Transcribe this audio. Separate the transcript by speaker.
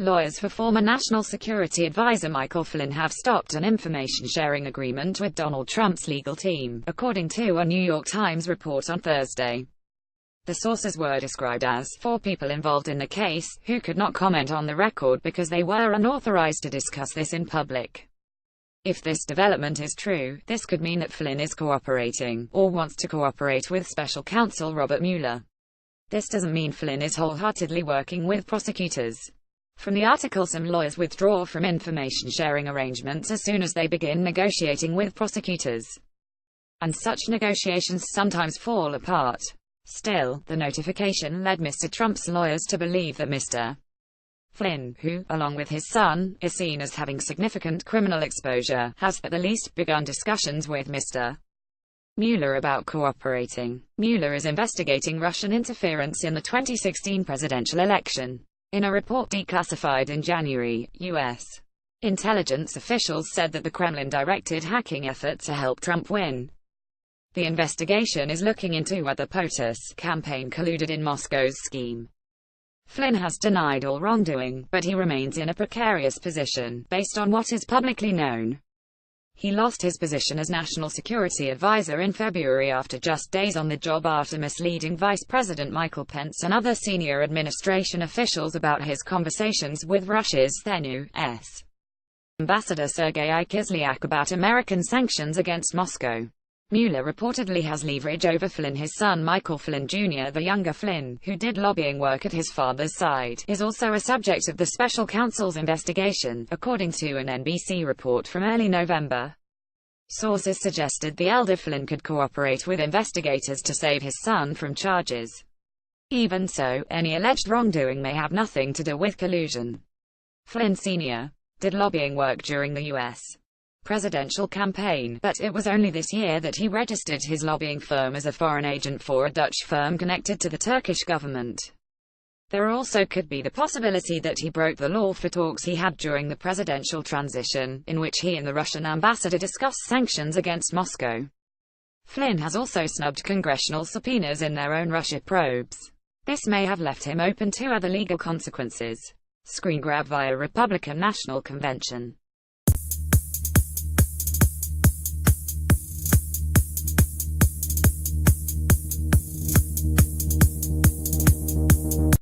Speaker 1: Lawyers for former National Security Advisor Michael Flynn have stopped an information-sharing agreement with Donald Trump's legal team, according to a New York Times report on Thursday. The sources were described as four people involved in the case, who could not comment on the record because they were unauthorized to discuss this in public. If this development is true, this could mean that Flynn is cooperating, or wants to cooperate with special counsel Robert Mueller. This doesn't mean Flynn is wholeheartedly working with prosecutors. From the article, some lawyers withdraw from information-sharing arrangements as soon as they begin negotiating with prosecutors. And such negotiations sometimes fall apart. Still, the notification led Mr. Trump's lawyers to believe that Mr. Flynn, who, along with his son, is seen as having significant criminal exposure, has at the least begun discussions with Mr. Mueller about cooperating. Mueller is investigating Russian interference in the 2016 presidential election. In a report declassified in January, U.S. intelligence officials said that the Kremlin directed hacking efforts to help Trump win. The investigation is looking into whether POTUS campaign colluded in Moscow's scheme. Flynn has denied all wrongdoing, but he remains in a precarious position, based on what is publicly known. He lost his position as National Security Advisor in February after just days on the job after misleading Vice President Michael Pence and other senior administration officials about his conversations with Russia's then U.S. Ambassador Sergei Kislyak about American sanctions against Moscow. Mueller reportedly has leverage over Flynn. His son Michael Flynn Jr., the younger Flynn, who did lobbying work at his father's side, is also a subject of the special counsel's investigation, according to an NBC report from early November. Sources suggested the elder Flynn could cooperate with investigators to save his son from charges. Even so, any alleged wrongdoing may have nothing to do with collusion. Flynn Sr. did lobbying work during the U.S. presidential campaign, but it was only this year that he registered his lobbying firm as a foreign agent for a Dutch firm connected to the Turkish government. There also could be the possibility that he broke the law for talks he had during the presidential transition, in which he and the Russian ambassador discussed sanctions against Moscow. Flynn has also snubbed congressional subpoenas in their own Russia probes. This may have left him open to other legal consequences. Screen grab via Republican National Convention.